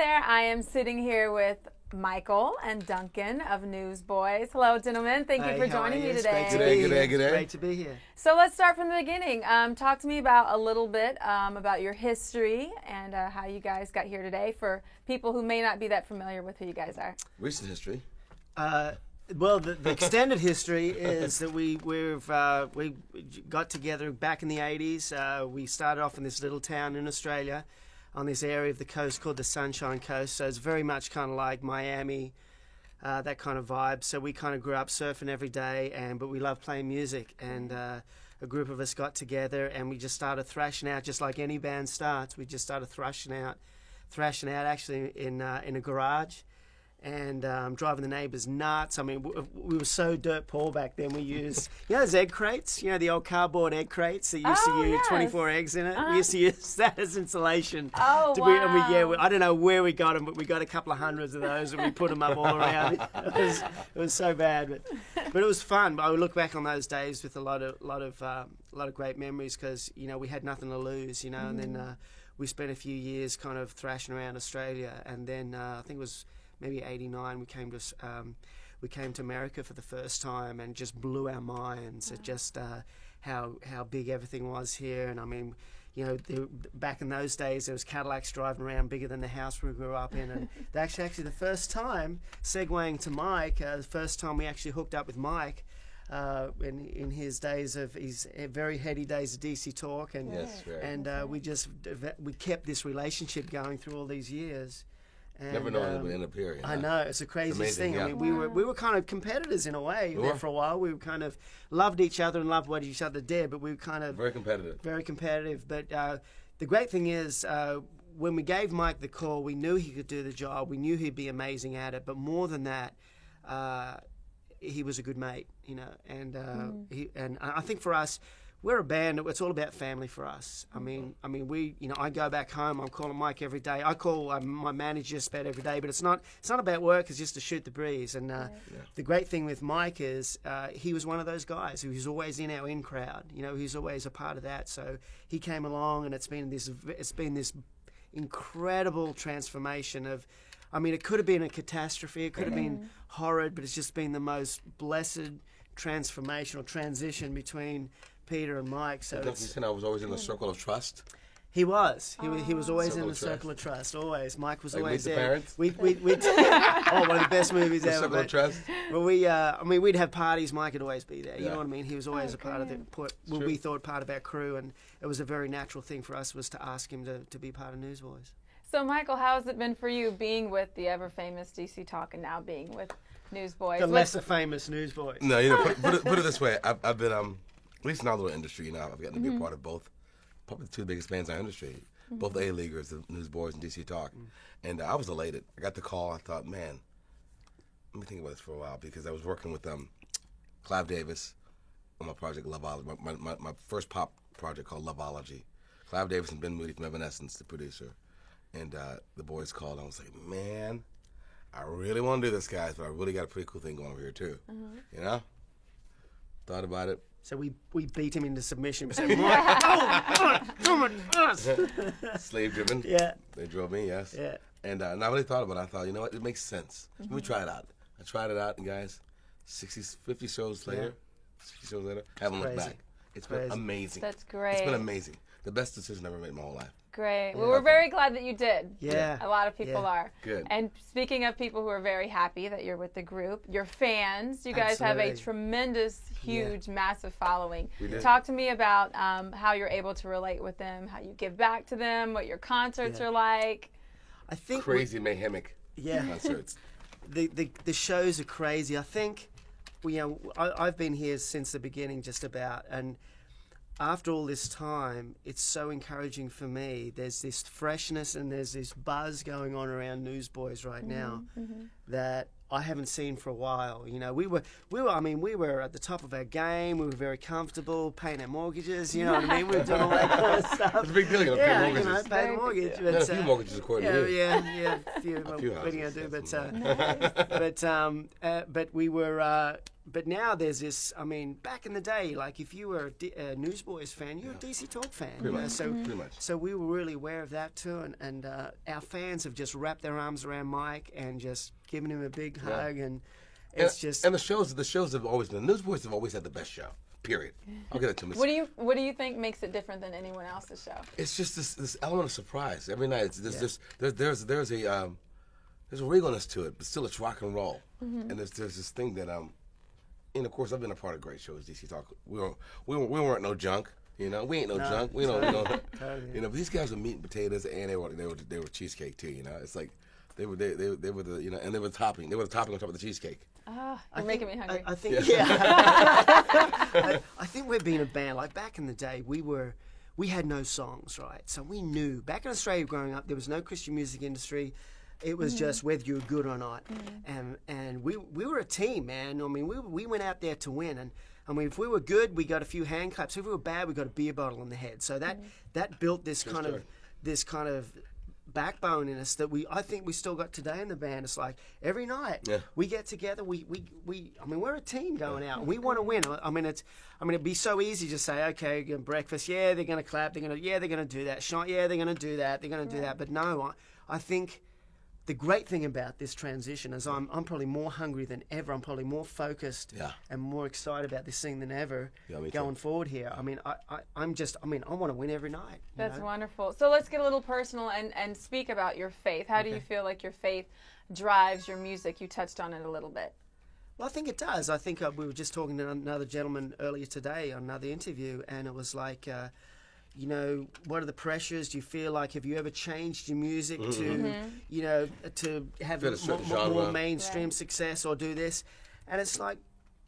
there. I am sitting here with Michael and Duncan of Newsboys. Hello, gentlemen. Thank you for joining me today. Good day. Great to be here. So let's start from the beginning. Talk to me about a little bit about your history and how you guys got here today for people who may not be that familiar with who you guys are. Recent history. Well, the extended history is that we got together back in the 80s. We started off in this little town in Australia on this area of the coast called the Sunshine Coast. So it's very much kind of like Miami, that kind of vibe. So we kind of grew up surfing every day, but we love playing music. And a group of us got together and we just started thrashing out just like any band starts. We just started thrashing out actually in a garage. And driving the neighbours nuts. I mean, we were so dirt poor back then. We used, those egg crates, the old cardboard egg crates that used to use yes. 24 eggs in it. We used to use that as insulation. Oh, wow. I don't know where we got them, but we got a couple of hundreds of those and we put them up all around. It was so bad, but it was fun. I would look back on those days with a lot of great memories because we had nothing to lose, and then we spent a few years kind of thrashing around Australia, and then I think it was maybe '89, we came to America for the first time and just blew our minds at just how big everything was here. And I mean, back in those days, there was Cadillacs driving around bigger than the house we grew up in. And actually the first time, segueing to Mike, the first time we actually hooked up with Mike, in his very heady days of DC Talk, and Yes, right. we kept this relationship going through all these years. And, Never knowing it would end up here. I know, it's the craziest thing. Yeah. I mean, we were kind of competitors in a way there for a while. We kind of loved each other and loved what each other did, but we were kind of Very competitive. Very competitive. But the great thing is, when we gave Mike the call, we knew he could do the job. We knew he'd be amazing at it. But more than that, he was a good mate, And and I think for us, we're a band. It's all about family for us. I mean, we, I go back home. I'm calling Mike every day. I call my manager just about every day. But it's not about work. It's just to shoot the breeze. And the great thing with Mike is he was one of those guys who was always in our in crowd. He's always a part of that. So he came along, and it's been this incredible transformation of. I mean, it could have been a catastrophe. It could have been horrid, but it's just been the most blessed transformation or transition between Peter and Mike. So Don't you think I was always in the circle of trust? He was. He was always in the Circle of circle of trust. Always. Mike was Like always Meet the there. Parents? One of the best movies The ever. circle of trust? Well, we'd have parties. Mike would always be there. You know what I mean? He was always a part of we thought part of our crew, and it was a very natural thing for us was to ask him to be part of Newsboys. So, Michael, how has it been for you being with the ever-famous DC Talk and now being with Newsboys? The lesser famous Newsboys. No, put it this way. I've been, at least in our little industry, I've gotten to be a part of both, probably the two biggest bands in our industry, both A-Leaguers, the Newsboys and DC Talk. And I was elated. I got the call. I thought, man, let me think about this for a while, because I was working with Clive Davis on my project Loveology, my first pop project called Loveology. Clive Davis and Ben Moody from Evanescence, the producer. And the boys called, and I was like, man, I really want to do this, guys, but I really got a pretty cool thing going over here, too. Thought about it. So we beat him into submission. We said, Mike, come on, us. Slave driven. Yeah. They drove me, yes. Yeah. And I really thought about it. I thought, you know what, it makes sense. Let me try it out. I tried it out, and guys, 50 shows later, 60 shows later, haven't looked back. It's been amazing. That's great. It's been amazing. The best decision I've ever made in my whole life. Great. Well, we're very glad that you did. Yeah. A lot of people are. Good. And speaking of people who are very happy that you're with the group, your fans, you guys have a tremendous, huge, massive following. We did. Talk to me about how you're able to relate with them, how you give back to them, what your concerts are like. I think Crazy mayhemic concerts. The shows are crazy. I think, I've been here since the beginning just about, and after all this time, it's so encouraging for me. There's this freshness and there's this buzz going on around Newsboys right now that I haven't seen for a while. We were at the top of our game. We were very comfortable, paying our mortgages. You know what I mean? We were doing all that kind of stuff. It's a big deal, pay mortgages. Pay the mortgage. But, a few mortgages, according to you. Yeah, a few. A few houses, but we were. but now there's this. I mean, back in the day, like if you were a Newsboys fan, you're a DC Talk fan. Pretty much. So, Pretty much. so we were really aware of that too, and our fans have just wrapped their arms around Mike and just given him a big hug, and it's just. And the shows have always been. Newsboys have always had the best show. Period. I'll get it to me. What do you think makes it different than anyone else's show? It's just this element of surprise every night. There's a regalness to it, but still it's rock and roll. And there's this thing that and of course I've been a part of great shows. DC Talk. We weren't no junk. You know, we ain't no junk. We don't. You know, but these guys were meat and potatoes, and they were cheesecake too. You know, it's like they were the and they were the topping. They were the topping on top of the cheesecake. You're making me hungry. I think I think we've been a band like back in the day. We had no songs, right? So we knew back in Australia growing up there was no Christian music industry. It was just whether you were good or not, and we were a team, man. I mean, we went out there to win, and I mean, if we were good, we got a few hand claps. If we were bad, we got a beer bottle in the head. So that built this kind of backbone in us that I think we still got today in the band. It's like every night we get together. I mean, we're a team going out. And we want to win. It'd be so easy to say, okay, breakfast. Yeah, they're going to clap. They're going to do that. Shot. Yeah, they're going to do that. They're going to do that. But no, I think. The great thing about this transition is I'm probably more hungry than ever. I'm probably more focused and more excited about this thing than ever going forward here. I mean, I want to win every night. That's wonderful. So let's get a little personal and speak about your faith. How do you feel like your faith drives your music? You touched on it a little bit. Well, I think it does. I think we were just talking to another gentleman earlier today on another interview, and it was like... you know, what are the pressures? Do you feel like, have you ever changed your music to, you know, to have more mainstream success or do this? And it's like,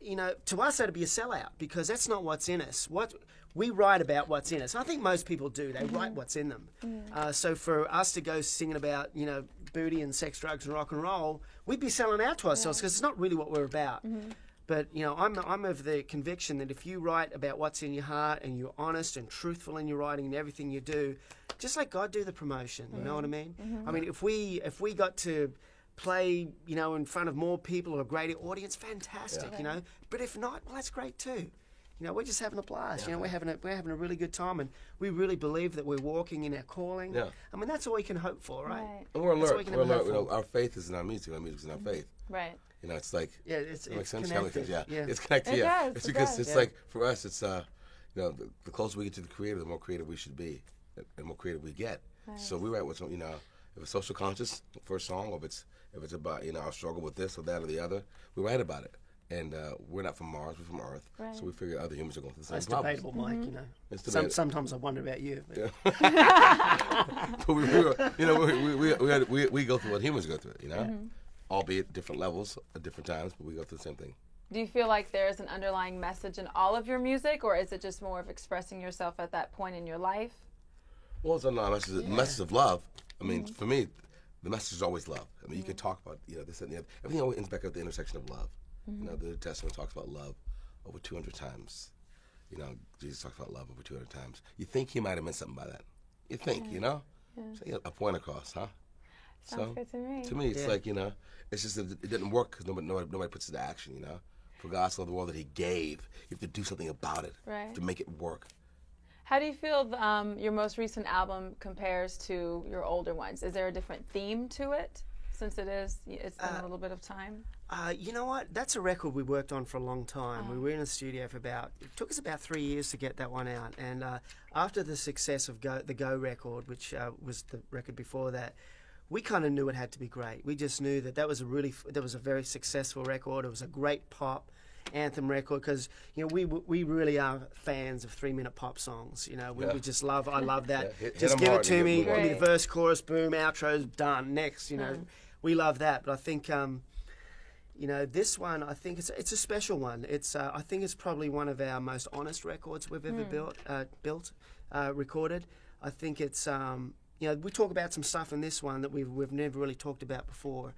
you know, to us that'd be a sellout because that's not what's in us. We write about what's in us. I think most people do. They write what's in them. So for us to go singing about, you know, booty and sex, drugs and rock and roll, we'd be selling out to ourselves because it's not really what we're about. But, you know, I'm of the conviction that if you write about what's in your heart and you're honest and truthful in your writing and everything you do, just let God do the promotion, you know what I mean? I mean, if we got to play, you know, in front of more people or a greater audience, fantastic, you know? But if not, well, that's great too. You know, we're just having a blast. You know, we're having a really good time, and we really believe that we're walking in our calling. I mean, that's all we can hope for, right? And we're alert. We're alert. You know, our faith is in our music. Our music is in our faith. Right. You know, it's like it's makes sense. connected. It's connected. It does, It's because it's like for us, it's you know, the closer we get to the Creator, the more creative we should be, and the more creative we get. So we write what's, you know, if it's social conscious first song, or if it's about, you know, our struggle with this or that or the other, we write about it. And we're not from Mars, we're from Earth. Right. So we figure other humans are going through the same problems. It's debatable, Mike, you know. It's debatable. Sometimes I wonder about you. But, but we go through what humans go through, you know? Albeit different levels at different times, but we go through the same thing. Do you feel like there's an underlying message in all of your music, or is it just more of expressing yourself at that point in your life? Well, it's a message of love. I mean, for me, the message is always love. I mean, you can talk about, you know, this and the other. Everything always ends back at the intersection of love. You know, the New Testament talks about love over 200 times. You know, Jesus talks about love over 200 times. You think he might have meant something by that. You think, you know? So, a point across, huh? Sounds good to me. To me, it's like, you know, it's just that it didn't work because nobody puts it to action, you know? For God so loved the world that he gave, you have to do something about it to make it work. How do you feel your most recent album compares to your older ones? Is there a different theme to it since it's been a little bit of time? You know what? That's a record we worked on for a long time. We were in the studio for it took us about 3 years to get that one out. And after the success of the Go record, which was the record before that, we kind of knew it had to be great. We just knew that was a very successful record. It was a great pop anthem record because, you know, we really are fans of 3-minute pop songs. You know, we just love. I love that. Just give it to me. Give me the verse, chorus, boom, outro's done. Next, you know, we love that. But I think, you know, this one, I think it's a special one. It's I think it's probably one of our most honest records we've ever recorded. I think it's. You know, we talk about some stuff in this one that we've never really talked about before.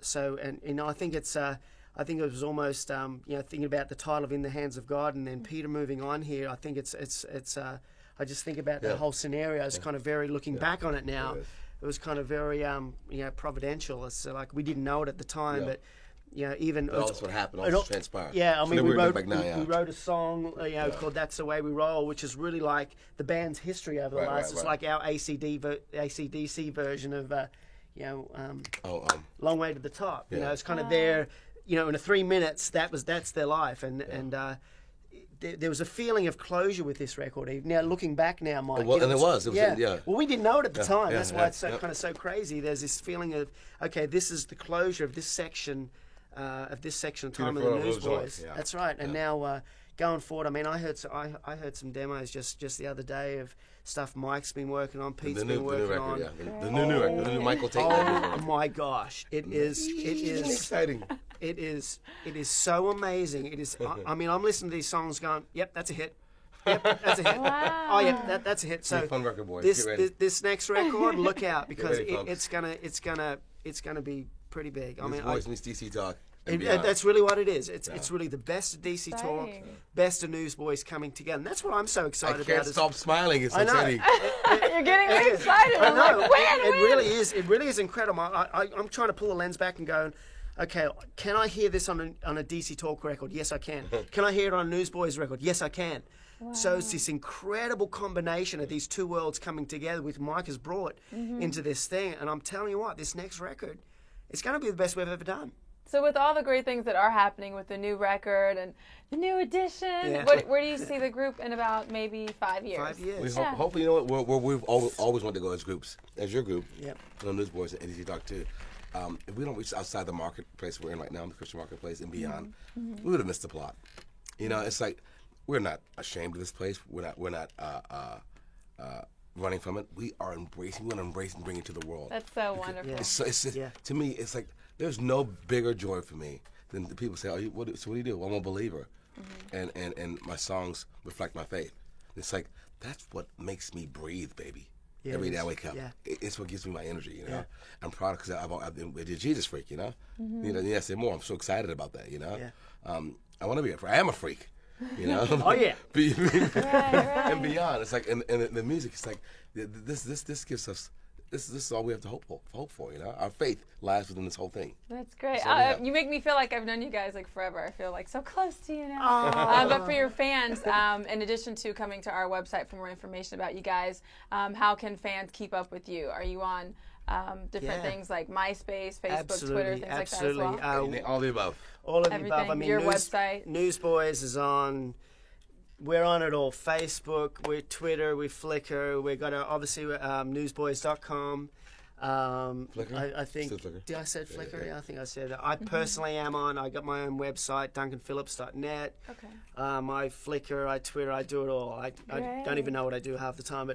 So, and you know, I think it's. I think it was almost, you know, thinking about the title of "In the Hands of God" and then Peter moving on here. I think it's. I just think about that whole scenario as kind of very looking back on it now. It was kind of very, you know, providential. It's like we didn't know it at the time, but even But all that's what happened. All this transpired. Yeah, I So mean, then we we're going wrote back now, we wrote a song, called "That's the Way We Roll," which is really like the band's history over the last. It's like our AC/DC version of, "Long Way to the Top." You know, it's kind of their, in a 3 minutes, that's their life, and there was a feeling of closure with this record. Now, looking back now, Mike. Well, it was. Yeah. Well, we didn't know it at the time. Yeah, That's why it's kind of so crazy. There's this feeling of, okay, this is the closure of this section of Time of the Newsboys. Yeah. That's right. And now going forward, I mean, I heard some demos just the other day of stuff Mike's been working on, Pete's been working on. The new Michael Tate. Oh my gosh, it is exciting. It is so amazing. It is. I mean, I'm listening to these songs, going, "Yep, that's a hit. Yep, that's a hit. Wow. Oh, yeah, that's a hit." So fun record, boys. This, Get ready. this next record, look out, because ready, it's gonna be pretty big. I mean, Voice meets DC Talk. and beyond. that's really what it is. It's really the best of DC Talk, Exciting. best of Newsboys coming together, and that's what I'm so I excited can't about. stop smiling. It's so I know. exciting. You're getting me excited. I I'm know. like, when? It really is. It really is incredible. I'm trying to pull the lens back and go, okay, can I hear this on a DC Talk record? Yes, I can. Can I hear it on a Newsboys record? Yes, I can. Wow. So it's this incredible combination of these two worlds coming together, which Mike has brought into this thing. And I'm telling you what, this next record, it's going to be the best we've ever done. So with all the great things that are happening with the new record and the new edition, where do you see the group in about maybe 5 years? 5 years. We hopefully, you know what, we've always wanted to go as groups, as your group, Newsboys and DC Talk too. If we don't reach outside the marketplace we're in right now, the Christian marketplace and beyond, we would have missed the plot. You know, it's like we're not ashamed of this place. We're not running from it. We are embracing. We want to embrace and bring it to the world. That's so wonderful. To me, it's like there's no bigger joy for me than the people say, "Oh, what do you do?" Well, I'm a believer, and my songs reflect my faith. It's like that's what makes me breathe, baby. Yeah, Every day I wake up, it's what gives me my energy. You know, I'm proud because I've been a Jesus freak. You know, I say more. I'm so excited about that. You know, I want to be I am a freak. You know, Right. and beyond. It's like, and the music. It's like this gives us. This is all we have to hope for. You know, our faith lies within this whole thing. That's great. So, you make me feel like I've known you guys like forever. I feel like so close to you now. But for your fans, in addition to coming to our website for more information about you guys, how can fans keep up with you? Are you on different things like MySpace, Facebook, Twitter, things like that as well? All the above. All of Everything. the above. I mean, Your website. Newsboys is on. We're on it all. Facebook, we're Twitter, we're Flickr. We've got obviously newsboys.com. Flickr? I think. Flickr. Did I say Flickr? Yeah, I think I said that. I personally am on. I got my own website, duncanphillips.net. Okay. I Flickr, I Twitter, I do it all. I don't even know what I do half the time,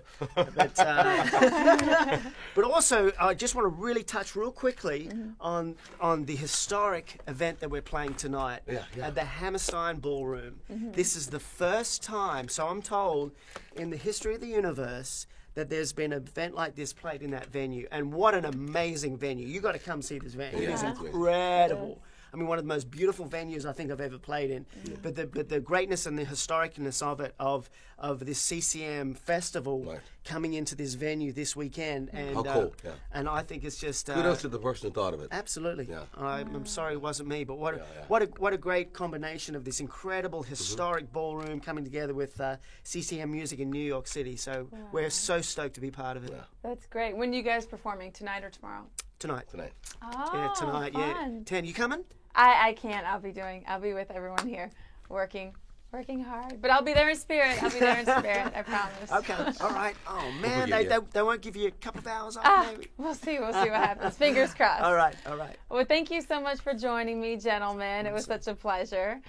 but also I just want to really touch real quickly on the historic event that we're playing tonight at the Hammerstein Ballroom. This is the first time, so I'm told, in the history of the universe that there's been an event like this played in that venue. And what an amazing venue. You got to come see this venue. It is incredible. I mean, one of the most beautiful venues I think I've ever played in. But the greatness and the historicness of it, of this CCM festival coming into this venue this weekend. And, how cool. And I think it's just... kudos to the person who thought of it. Absolutely. I'm sorry it wasn't me, but what a great combination of this incredible historic ballroom coming together with CCM Music in New York City. So we're so stoked to be part of it. That's great. When are you guys performing, tonight or tomorrow? Tonight. Oh, Yeah, tonight. fun. Yeah. Tan, you coming? I can't. I'll be with everyone here, working hard. But I'll be there in spirit. I promise. Okay. All right. Oh man, they won't give you a couple of hours off, maybe. We'll see what happens. Fingers crossed. All right. Well, thank you so much for joining me, gentlemen. It was such a pleasure.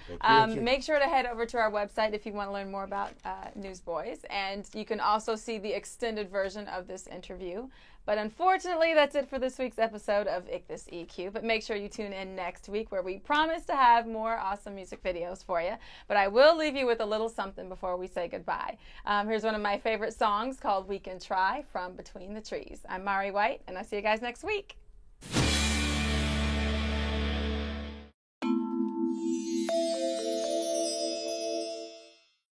Make sure to head over to our website if you want to learn more about Newsboys, and you can also see the extended version of this interview. But unfortunately, that's it for this week's episode of Ichthus EQ. But make sure you tune in next week where we promise to have more awesome music videos for you. But I will leave you with a little something before we say goodbye. Here's one of my favorite songs called We Can Try from Between the Trees. I'm Mari White, and I'll see you guys next week.